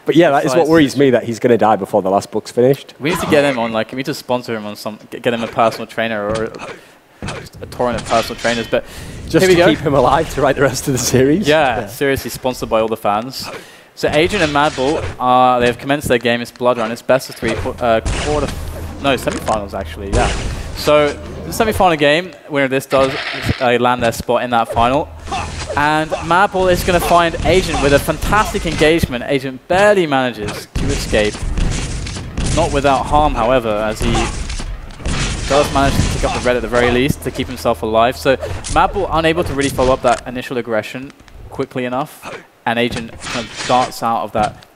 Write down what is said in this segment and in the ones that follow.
But yeah, that is what worries me, that he's going to die before the last book's finished. We need to get him on, like, we need to sponsor him on get him a personal trainer or a torrent of personal trainers. But just to keep him alive to write the rest of the series. Yeah, seriously, sponsored by all the fans. So Agent and MadBall, they have commenced their game. It's Blood Run. It's best of 3 semi-finals actually. Yeah. So the semi-final game, winner this does land their spot in that final. And MadBall is going to find Agent with a fantastic engagement. Agent barely manages to escape. Not without harm, however, as he does manage to pick up the red at the very least to keep himself alive. So MadBall unable to really follow up that initial aggression quickly enough. And Agent kind of darts out of that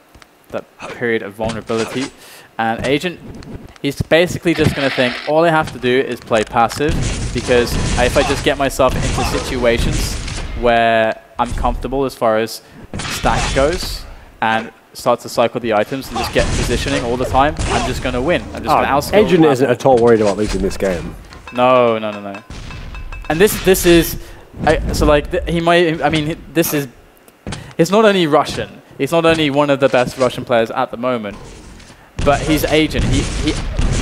period of vulnerability. And Agent, he's basically just going to think, all I have to do is play passive, because if I just get myself into situations where I'm comfortable as far as stack goes and start to cycle the items and just get positioning all the time, I'm just going to win. I'm just going to outskill. Agent isn't at all worried about losing this game. No. And this is, so like, he might, I mean, this is, it's not only Russian, he's not only one of the best Russian players at the moment, but he's Agent. He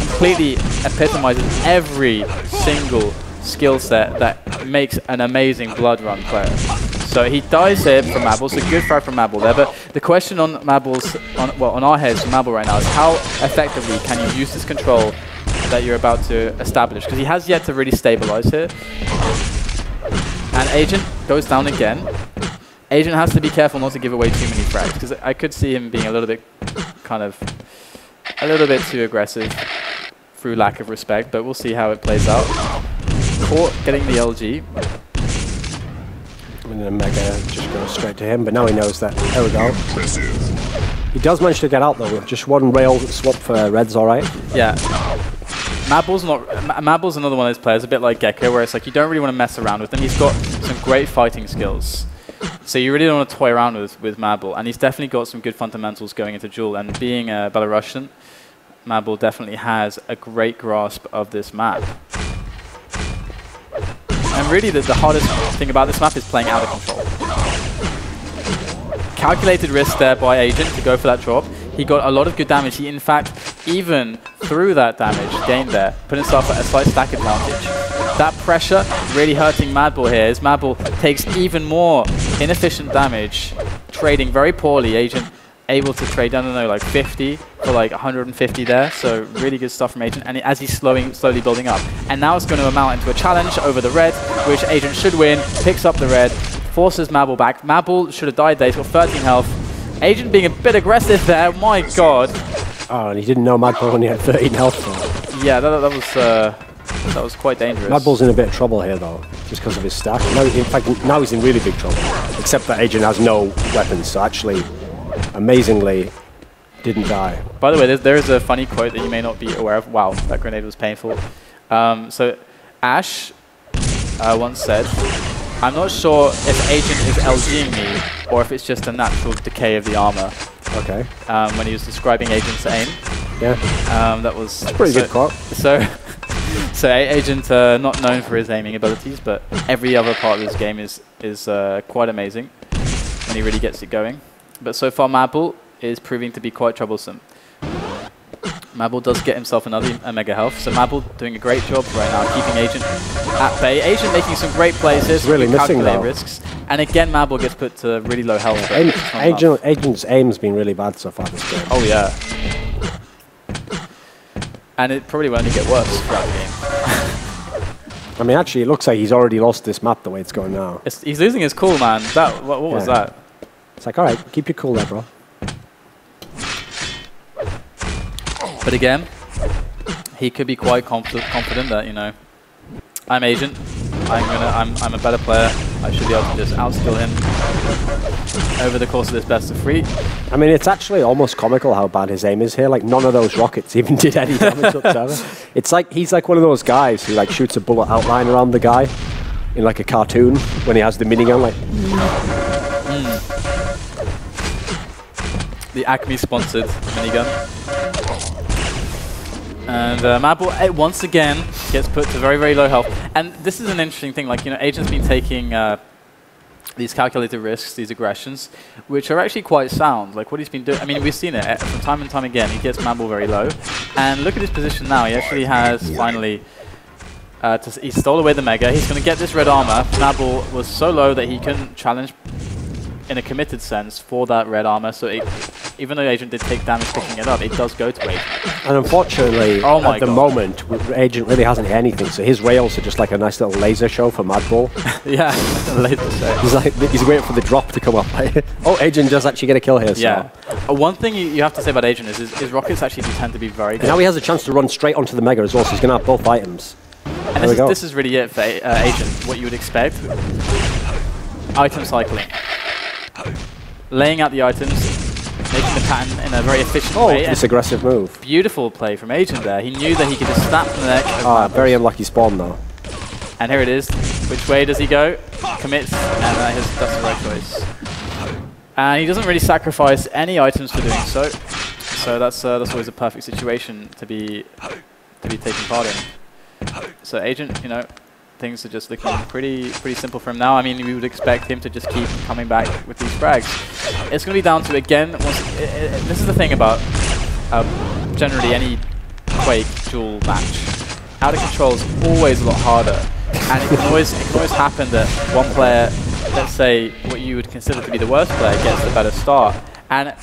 completely epitomizes every single skill set that makes an amazing Blood Run player. So he dies here from MadBall, so good throw from MadBall there. But the question on MadBall's, on our heads from MadBall right now is how effectively can you use this control that you're about to establish? Because he has yet to really stabilize here. And Agent goes down again. Agent has to be careful not to give away too many frags, because I could see him being a little bit too aggressive through lack of respect, but we'll see how it plays out. Caught getting the LG. And then Mega just goes straight to him, but now he knows that. There we go. He does manage to get out though, with just one rail swap for Red's alright. Yeah. MadBall's another one of those players, a bit like Gecko, where it's like you don't really want to mess around with him. He's got some great fighting skills. So you really don't want to toy around with MadBall, and he's definitely got some good fundamentals going into Duel, and being a Belarusian, MadBall definitely has a great grasp of this map. And really the hardest thing about this map is playing out of control. Calculated risk there by Agent to go for that drop. He got a lot of good damage. He, in fact, even through that damage gained there, put himself at a slight stack advantage. That pressure really hurting MadBall here, as MadBall takes even more inefficient damage, trading very poorly. Agent able to trade, I don't know, like 50 for like 150 there. So really good stuff from Agent, and as he's slowly building up. And now it's going to amount into a challenge over the red, which Agent should win, picks up the red, forces MadBall back. MadBall should have died there, he's got 13 health. Agent being a bit aggressive there, my god. Oh, and he didn't know MadBall only had 13 health. Yeah, that was quite dangerous. MadBall's in a bit of trouble here though, just because of his stack. No, in fact, now he's in really big trouble. Except that Agent has no weapons, so actually, amazingly, didn't die. By the way, there is a funny quote that you may not be aware of. Wow, that grenade was painful. So Ash once said, "I'm not sure if Agent is LGing me or if it's just a natural decay of the armor." Okay. When he was describing Agent's aim. Yeah. That's a pretty good quote. So Agent, not known for his aiming abilities, but every other part of this game is quite amazing when he really gets it going. But so far, MadBall is proving to be quite troublesome. MadBall does get himself another mega health, so MadBall doing a great job right now, keeping Agent at bay. Agent making some great plays here, really missing though. Risks. And again, MadBall gets put to really low health. Agent's aim's been really bad so far this game. Oh yeah. And it probably will only get worse throughout the game. I mean, actually, it looks like he's already lost this map the way it's going now. He's losing his cool, man. What was that? It's like, all right, keep your cool there, bro. But again, he could be quite confident that, you know, I'm Agent. I'm a better player. I should be able to just outskill him over the course of this best of 3. I mean, it's actually almost comical how bad his aim is here. Like, none of those rockets even did any damage whatsoever. It's like he's like one of those guys who like shoots a bullet outline around the guy in like a cartoon when he has the minigun. Like, the Acme sponsored minigun. And MadBall once again gets put to very, very low health. And this is an interesting thing. Like, you know, Agent's been taking these calculated risks, these aggressions, which are actually quite sound. Like what he's been doing, I mean, we've seen it from time and time again. He gets MadBall very low. And look at his position now. He actually has finally, he stole away the Mega. He's going to get this red armor. MadBall was so low that he couldn't challenge in a committed sense for that red armor. So even though Agent did take damage picking it up, it does go to Agent. And unfortunately, at the moment, Agent really hasn't hit anything. So his rails are just like a nice little laser show for MadBall. Yeah, laser show. He's waiting for the drop to come up. Oh, Agent does actually get a kill here. So. Yeah. One thing you have to say about Agent is his rockets actually do tend to be very good. And now he has a chance to run straight onto the Mega as well, so he's going to have both items. And this is really it for Agent, what you would expect. Item cycling. Laying out the items, making the pattern in a very efficient way. This aggressive move. Beautiful play from Agent there. He knew that he could just snap the neck. Very unlucky spawn though. And here it is. Which way does he go? Commits, and that's the right choice. And he doesn't really sacrifice any items for doing so. So that's always a perfect situation to be taking part in. So Agent, things are just looking pretty simple for him now. I mean, we would expect him to just keep coming back with these frags. It's going to be down to, again, this is the thing about generally any Quake duel match. Out of control is always a lot harder. And it can always happen that one player, let's say what you would consider to be the worst player, gets the better start. And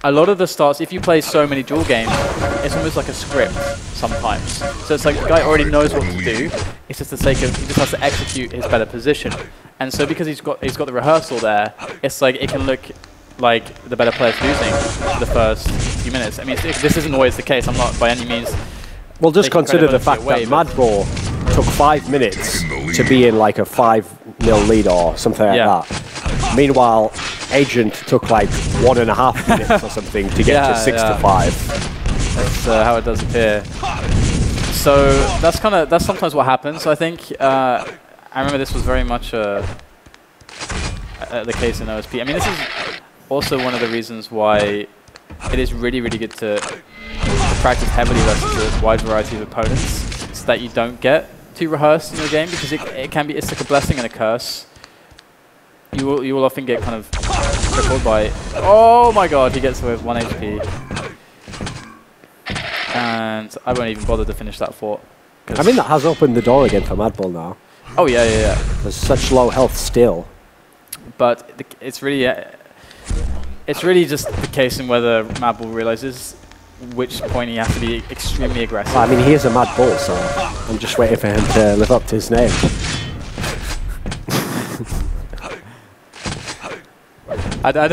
a lot of the starts, if you play so many duel games, it's almost like a script sometimes. So it's like the guy already knows what to do. It's just the sake of, he just has to execute his better position. And so because he's got the rehearsal there, it's like it can look like the better player's losing for the first few minutes. I mean, this isn't always the case. I'm not by any means. Well, just consider the fact that MadBall took 5 minutes to be in like a 5-0 lead or something like that. Meanwhile, Agent took like 1.5 minutes or something to get to 6-5. That's how it does appear. So that's sometimes what happens. I think I remember this was very much the case in OSP. I mean, this is also one of the reasons why it is really good to practice heavily versus a wide variety of opponents, so that you don't get too rehearsed in your game, because it's like a blessing and a curse. You will often get kind of crippled by, oh my god, he gets away with 1 HP. And I won't even bother to finish that fort. I mean, that has opened the door again for MadBall now. Oh yeah. There's such low health still. But it's really just the case in whether MadBall realizes which point he has to be extremely aggressive. I mean, he is a MadBall, so I'm just waiting for him to live up to his name. I don't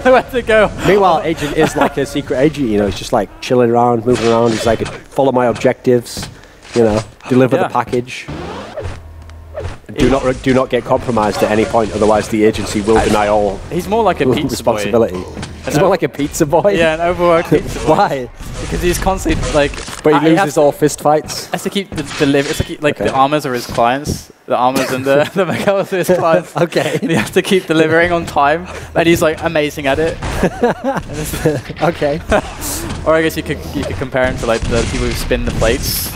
know where to go. Meanwhile, Agent is like a secret agent, he's just like chilling around, moving around. He's like, follow my objectives, deliver the package. Do not get compromised at any point, otherwise the agency will deny all. He's more like a pizza responsibility. Boy. He's more like a pizza boy. Yeah, an overworked pizza boy. Why? Because he's constantly like. But he loses all fist fights. Has to keep the the armors are his clients. The armors and the Megalos are his clients. Okay. And he has to keep delivering on time, and he's like amazing at it. Okay. Or I guess you could compare him to like the people who spin the plates.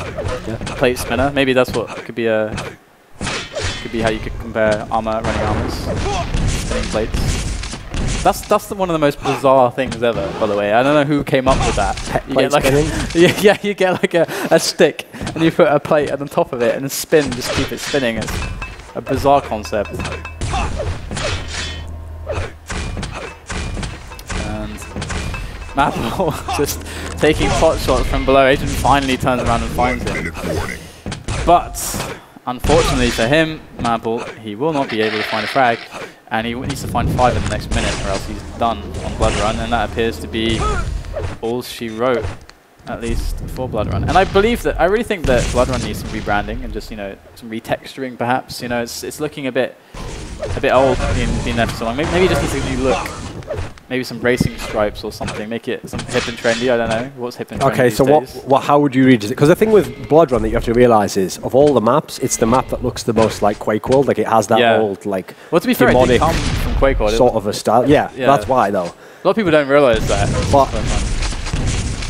Yeah. Plate spinner. Maybe that's what could be how you could compare running armors, spinning plates. That's one of the most bizarre things ever, by the way. I don't know who came up with that. You get like you get like a stick and you put a plate on the top of it and then just keep it spinning. It's a bizarre concept. And MadBall just taking pot shots from below. Agent finally turns around and finds him. But unfortunately for him, MadBall, he will not be able to find a frag. And he needs to find 5 in the next minute, or else he's done on Blood Run, and that appears to be all she wrote, at least for Blood Run. And I really think that Blood Run needs some rebranding and just some retexturing, perhaps. It's looking a bit old, being there for so long. Maybe it just needs a new look. Maybe some racing stripes or something. Make it some hip and trendy. I don't know what's hip and trendy. Okay, so how would you read it? Because the thing with Blood Run that you have to realize is, of all the maps, it's the map that looks the most like Quake World. Like it has that old like. Well, to be fair, it did come from Quake World. Sort of a style. Yeah, that's why though. A lot of people don't realize that. But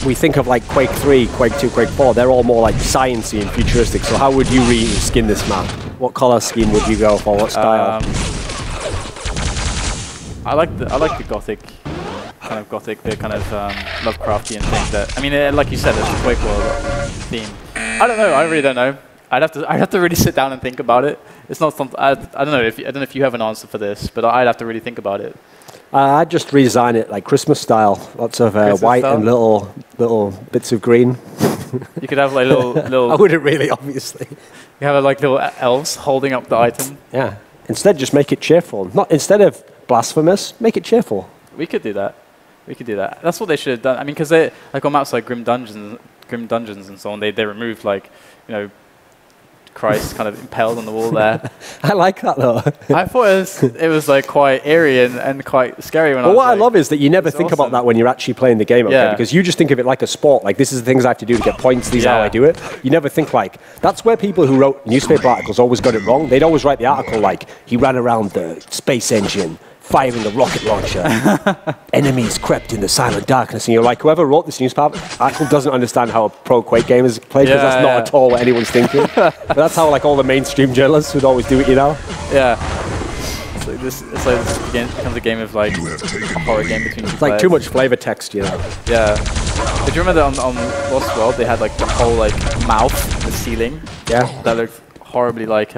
we think of like Quake 3, Quake 2, Quake 4. They're all more like sciencey and futuristic. So how would you reskin this map? What color scheme would you go for? What style? I like the gothic, kind of Lovecraftian thing that, I mean, like you said, it's a Quake World theme. I don't know, I really don't know. I'd have to really sit down and think about it. It's not something, I don't know if you have an answer for this, but I'd have to really think about it. I'd just redesign it like Christmas style. Lots of white style? And little bits of green. You could have like little... I wouldn't really, obviously. You have like little elves holding up the item. Yeah. Instead, just make it cheerful. Instead of blasphemous, make it cheerful. We could do that. We could do that. That's what they should have done. I mean, because they, like on maps like Grim Dungeons and so on, they removed like, you know, Christ kind of impaled on the wall there. I like that though. I thought it was like quite eerie and quite scary when I was what I love is that you never think about that when you're actually playing the game, okay? Because you just think of it like a sport. Like, this is the things I have to do to get points, these are how I do it. You never think like, that's where people who wrote newspaper articles always got it wrong. They'd always write the article like, he ran around the space engine, firing the rocket launcher. Enemies crept in the silent darkness. And you're like, whoever wrote this newspaper article doesn't understand how a pro Quake game is played, because that's not at all what anyone's thinking. But that's how like all the mainstream journalists would always do it, you know? Yeah. This becomes a game of like a horror game between two players. Like too much flavor text, you know? Yeah. Did you remember that on Lost World they had like the whole like mouth, the ceiling? Yeah. That looked horribly like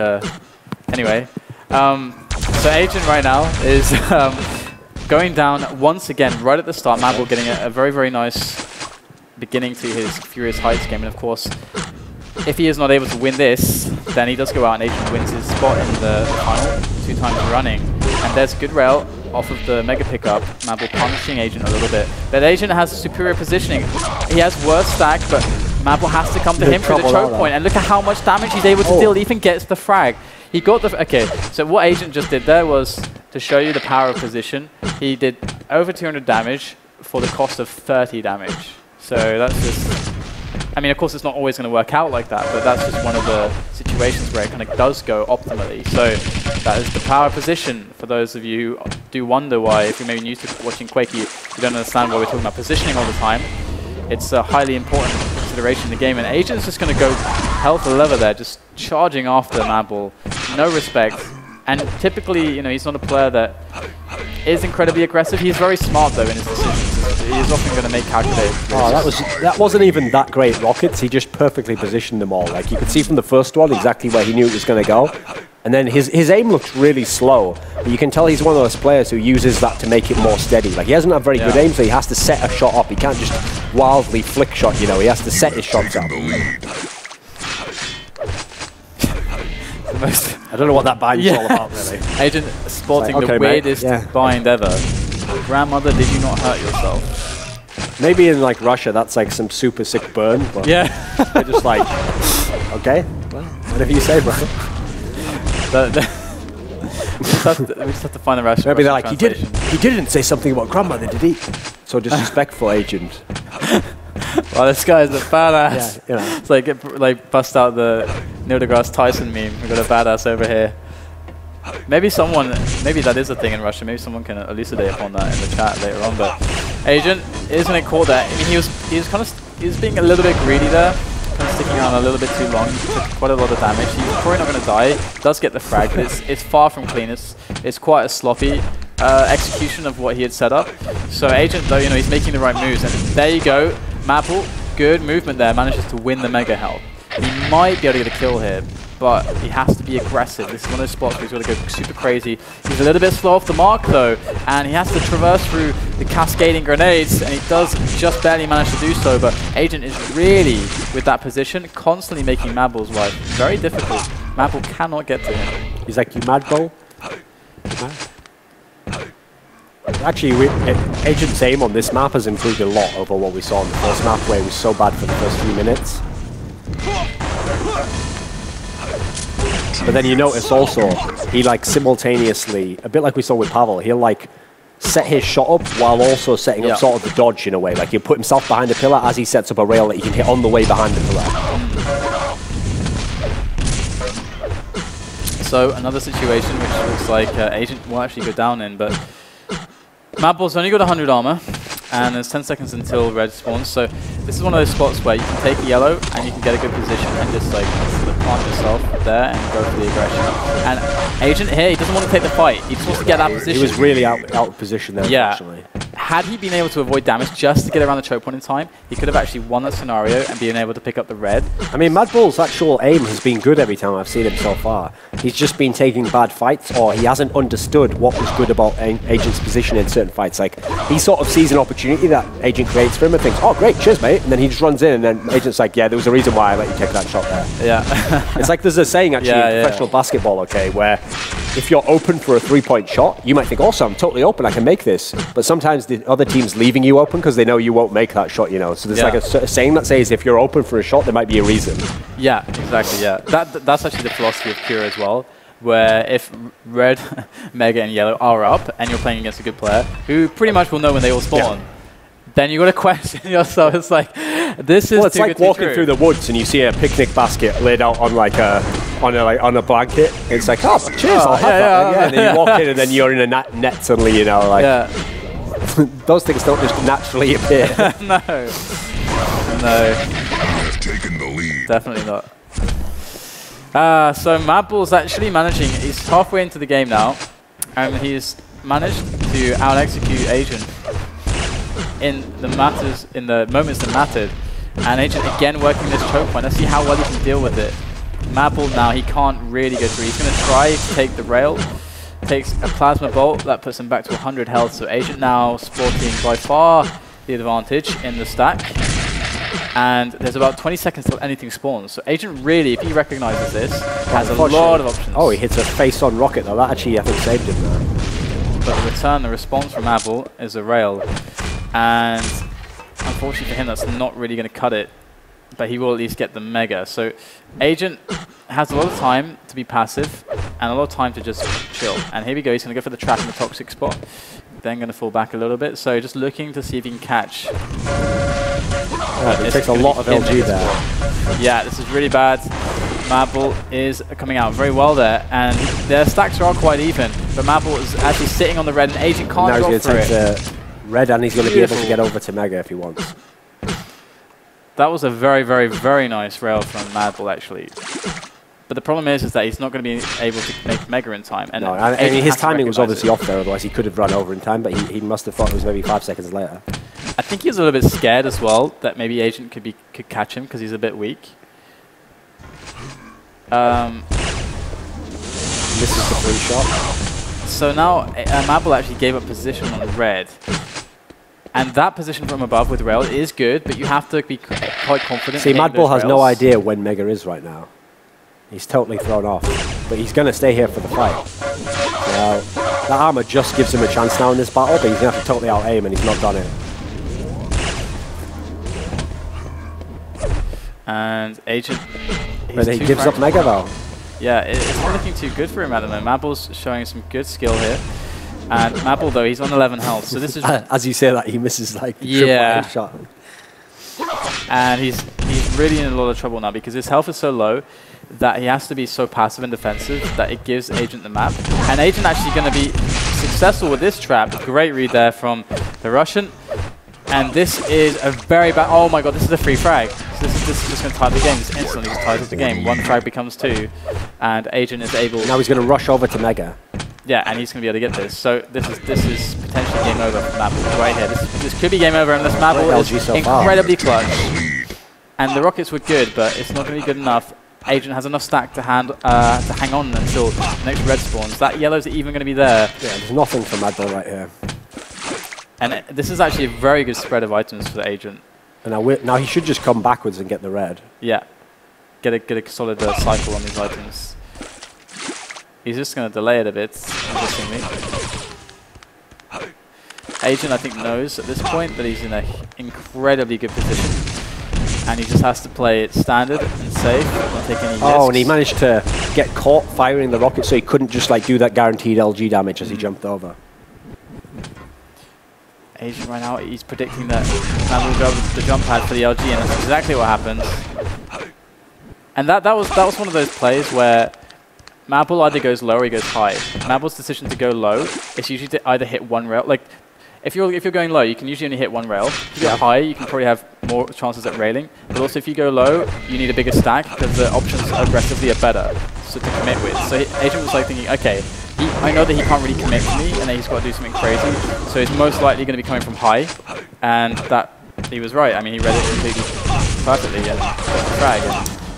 anyway. So Agent right now is going down once again right at the start. MadBall getting a very, very nice beginning to his Furious Heights game. And of course, if he is not able to win this, then he does go out and Agent wins his spot in the final 2 times running. And there's good rail off of the mega pickup. MadBall punishing Agent a little bit. But Agent has superior positioning. He has worse stack, but MadBall has to come to him for the choke point. And look at how much damage he's able to deal. He even gets the frag. He got the... Okay, so what Agent just did there was to show you the power of position. He did over 200 damage for the cost of 30 damage. So that's just... I mean, of course, it's not always going to work out like that, but that's just one of the situations where it kind of does go optimally. So that is the power of position. For those of you who do wonder why, if you're maybe new to watching Quake, you don't understand why we're talking about positioning all the time. It's a highly important consideration in the game, and Agent's just going to go hell for leather there, just charging after MadBall. No respect. And typically, you know, he's not a player that is incredibly aggressive. He's very smart, though, in his decisions. He is often going to make calculated. Oh, that wasn't even that great rockets. He just perfectly positioned them all. Like, you could see from the first one exactly where he knew it was going to go. And then his aim looks really slow, but you can tell he's one of those players who uses that to make it more steady. Like, he doesn't have very good aim, so he has to set a shot up. He can't just wildly flick shot, you know. He has to set his shots up. I don't know what that bind is all about, really. Agent spotting the weirdest bind ever. Grandmother, did you not hurt yourself? Maybe in like Russia, that's like some super sick burn. But they're just like, okay, well, whatever you say, bro. We just have to find the Russian. Maybe they're like, he didn't say something about grandmother, did he? So disrespectful, Agent. Well, this guy's a badass. Yeah, you know. It's like bust out the Neil deGrasse Tyson meme. We've got a badass over here. Maybe that is a thing in Russia. Maybe someone can elucidate upon that in the chat later on. But Agent isn't it called that? I mean, he was being a little bit greedy there, kind of sticking around a little bit too long. He took quite a lot of damage. He's probably not going to die. Does get the frag, but it's far from clean. It's quite a sloppy execution of what he had set up. So Agent, though, you know, he's making the right moves, and there you go. MadBall, good movement there, manages to win the mega health. He might be able to get a kill here, but he has to be aggressive. This is one of those spots where he's got to go super crazy. He's a little bit slow off the mark, though, and he has to traverse through the cascading grenades, and he does just barely manage to do so, but Agent is really, with that position, constantly making MadBall's life very difficult. MadBall cannot get to him. He's like, you MadBall? Actually, Agent's aim on this map has improved a lot over what we saw on the first map, where he was so bad for the first few minutes. But then you notice also, he like simultaneously, a bit like we saw with Pavel, he'll like set his shot up while also setting up sort of the dodge in a way. Like, he'll put himself behind a pillar as he sets up a rail that he can hit on the way behind the pillar. So another situation which looks like Agent will actually go down in, but MadBall's only got 100 armor, and there's 10 seconds until red spawns, so this is one of those spots where you can take yellow and you can get a good position and just like slip plant yourself there and go for the aggression. And Agent here, he doesn't want to take the fight. He just wants to get that position. He was really out of position there, actually. Had he been able to avoid damage just to get around the choke point in time, he could have actually won that scenario and been able to pick up the red. I mean, MadBall's actual aim has been good every time I've seen him so far. He's just been taking bad fights, or he hasn't understood what was good about Agent's position in certain fights. Like, he sort of sees an opportunity that Agent creates for him and thinks, oh, great, cheers, mate. And then he just runs in, and then Agent's like, yeah, there was a reason why I let you take that shot there. Yeah. It's like there's a saying, actually, in professional basketball, okay, where if you're open for a three-point shot, you might think, awesome, I'm totally open, I can make this. But sometimes the other team's leaving you open because they know you won't make that shot, you know. So there's like a saying that says if you're open for a shot, there might be a reason. Yeah, exactly, yeah. That's actually the philosophy of Cure as well, where if red, mega, and yellow are up, and you're playing against a good player, who pretty much will know when they all spawn, then you got to question yourself. It's like, this is it's like walking through the woods and you see a picnic basket laid out on like on a blanket. It's like, oh, cheers, I'll have that. And then you walk in and then you're in a net suddenly, you know, like those things don't just naturally appear. No, taken the lead. Definitely not. So MadBall's actually managing. He's halfway into the game now, and he's managed to out-execute Agent in the moments that mattered. And Agent again working this choke point. Let's see how well he can deal with it. MadBall now, he can't really go through. He's going to try to take the rail. Takes a plasma bolt that puts him back to 100 health. So Agent now sporting by far the advantage in the stack. And there's about 20 seconds till anything spawns. So Agent really, if he recognizes this, has a lot of options. Oh, he hits a face-on rocket though. That actually, I think, saved him there. But the response from MadBall is a rail. And unfortunately for him, that's not really going to cut it. But he will at least get the mega. So Agent has a lot of time to be passive and a lot of time to just chill. And here we go. He's going to go for the trap in the toxic spot. Then going to fall back a little bit. So just looking to see if he can catch. It takes a lot of LG there. Yeah, this is really bad. MadBall is coming out very well there, and their stacks are all quite even. But MadBall is actually sitting on the red, and Agent can't drop through it. The red, and he's going to be able to get over to Mega if he wants. That was a very, very, very nice rail from MadBall, actually. But the problem is that he's not going to be able to make Mega in time. And, no, I mean, his timing was obviously off there, otherwise he could have run over in time, but he must have thought it was maybe 5 seconds later. I think he was a little bit scared as well that maybe Agent could catch him because he's a bit weak. This is the free shot. So now MadBall actually gave up position on red. And that position from above with rail is good, but you have to be quite confident. See, MadBall has no idea when Mega is right now. He's totally thrown off. But he's going to stay here for the fight. So that armor just gives him a chance now in this battle, but he's going to have to totally out-aim, and he's not done it. And Agent... But he gives up Mega, though. Yeah, it's not looking too good for him at the moment. MadBall's showing some good skill here. And MadBall, though, he's on 11 health, so this is... As you say that, he misses, like, the triple shot. And he's really in a lot of trouble now, because his health is so low that he has to be so passive and defensive that it gives Agent the map. And Agent actually going to be successful with this trap. Great read there from the Russian. And this is a very bad... Oh my god, this is a free frag. So this is just going to tie the game. This instantly just ties up the game. One frag becomes two. And Agent is able... Now he's going to rush over to Mega. Yeah, and he's going to be able to get this. So this is potentially game over for MadBall right here. This could be game over unless MadBall is incredibly clutch. And the rockets were good, but it's not going to be good enough. Agent has enough stack to hang on until the next red spawns. That yellow's even going to be there. Yeah, there's nothing for MadBall right here. And this is actually a very good spread of items for the Agent. And now he should just come backwards and get the red. Yeah, get a solid cycle on these items. He's just going to delay it a bit, interestingly. Agent, I think, knows at this point that he's in an incredibly good position. And he just has to play it standard and safe, not take any risks. Oh, and he managed to get caught firing the rocket, so he couldn't just like do that guaranteed LG damage as he jumped over. Agent right now, he's predicting that man will go the jump pad for the LG, and that's exactly what happened. And that was one of those plays where MadBall either goes low or he goes high. MadBall's decision to go low is usually to either hit one rail. Like, if you're going low, you can usually only hit one rail. If you go high, you can probably have more chances at railing. But also, if you go low, you need a bigger stack because the options aggressively are better to commit with. So Agent was like thinking, okay, I know that he can't really commit to me, and then he's got to do something crazy. So he's most likely going to be coming from high, and that he was right. I mean, he read it completely perfectly and got the frag.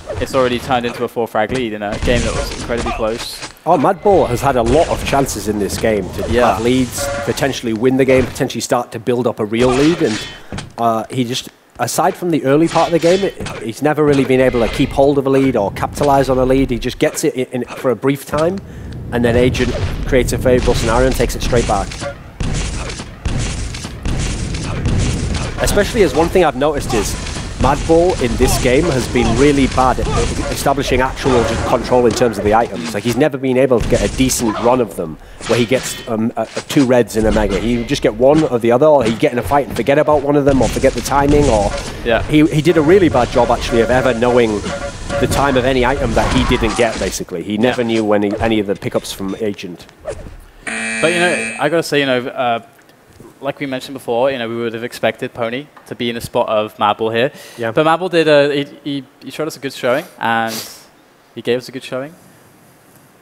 And it's already turned into a 4-frag lead in a game that was incredibly close. Oh, MadBall has had a lot of chances in this game to have leads, potentially win the game, potentially start to build up a real lead, and he just, aside from the early part of the game, he's never really been able to keep hold of a lead or capitalize on a lead. He just gets it in for a brief time, and then Agent creates a favorable scenario and takes it straight back. Especially as one thing I've noticed is MadBall in this game has been really bad at establishing actual control in terms of the items. Like, he's never been able to get a decent run of them where he gets 2 reds in a mega. He just get one or the other, or he'd get in a fight and forget about one of them, or forget the timing, or he did a really bad job actually of ever knowing the time of any item that he didn't get. Basically, he never knew when any of the pickups from Agent. But you know, I gotta say, you know, like we mentioned before, you know, we would have expected Pony to be in the spot of MadBall here. Yeah. But MadBall did he showed us a good showing, and he gave us a good showing.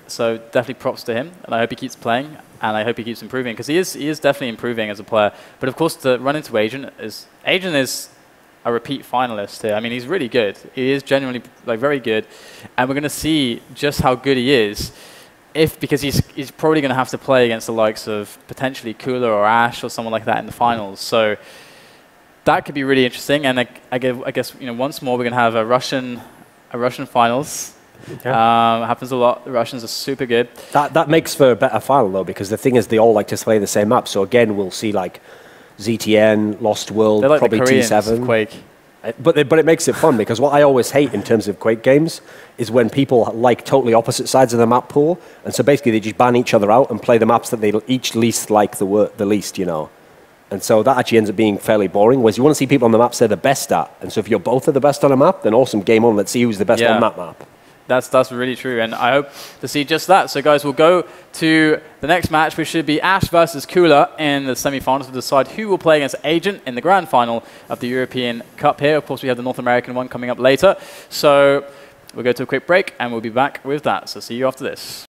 So definitely props to him, and I hope he keeps playing, and I hope he keeps improving, because he is definitely improving as a player. But of course, the run into Agent is a repeat finalist here. I mean, he's really good. He is genuinely like very good, and we're going to see just how good he is. Because he's probably going to have to play against the likes of potentially Cooler or Ash or someone like that in the finals. So that could be really interesting. And I guess you know, once more we're going to have a Russian finals. Yeah. Happens a lot. The Russians are super good. That makes for a better final though, because the thing is they all like to play the same map. So again, we'll see like ZTN, Lost World, like probably the Koreans, T7, Quake. But it makes it fun, because what I always hate in terms of Quake games is when people like totally opposite sides of the map pool, and so basically they just ban each other out and play the maps that they each least like the least, you know. And so that actually ends up being fairly boring, whereas you want to see people on the maps they're the best at. And so if you're both are the best on a map, then awesome, game on, let's see who's the best on that map. That's really true, and I hope to see just that. So guys, we'll go to the next match, which should be Ash versus Cooler in the semi-finals to decide who will play against Agent in the grand final of the European Cup here. Of course, we have the North American one coming up later. So we'll go to a quick break, and we'll be back with that. So see you after this.